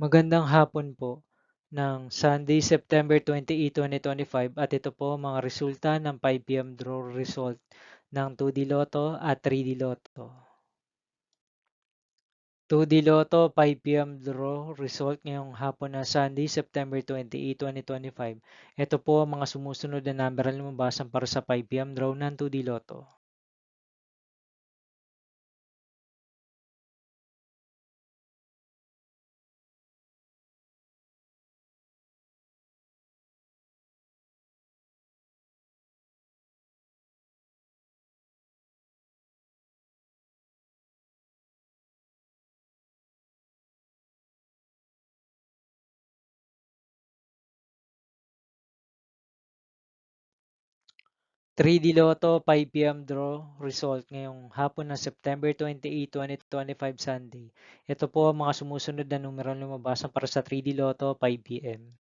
Magandang hapon po ng Sunday, September 28, 2025 at ito po ang mga resulta ng 5 PM draw result ng 2D Lotto at 3D Lotto. 2D Lotto 5 PM draw result ngayong hapon na Sunday, September 28, 2025. Ito po ang mga sumusunod na number na lumabasan para sa 5 PM draw ng 2D Lotto. 3D Lotto 5 PM draw result ngayong hapon ng September 28, 2025 Sunday. Ito po ang mga sumusunod na numero na lumabasan para sa 3D Lotto 5 PM.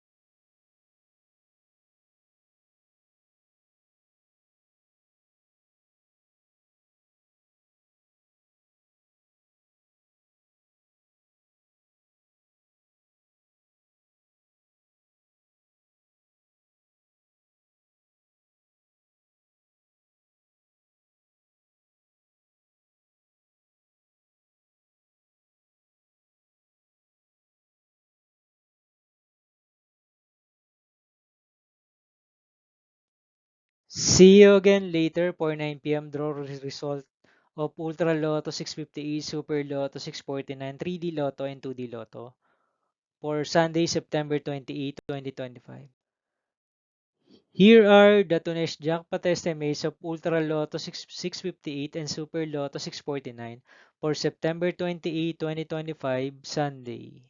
See you again later for 9 PM draw result of Ultra Lotto 650E, Super Lotto 649, 3D Lotto, and 2D Lotto for Sunday, September 28, 2025. Here are the today's jackpot estimates of Ultra Lotto 658 and Super Lotto 649 for September 28, 2025, Sunday.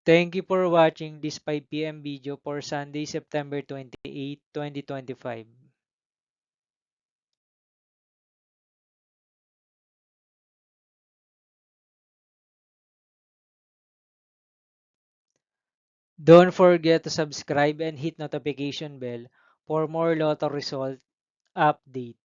Thank you for watching this 5 PM video for Sunday, September 28, 2025. Don't forget to subscribe and hit notification bell for more Lotto result update.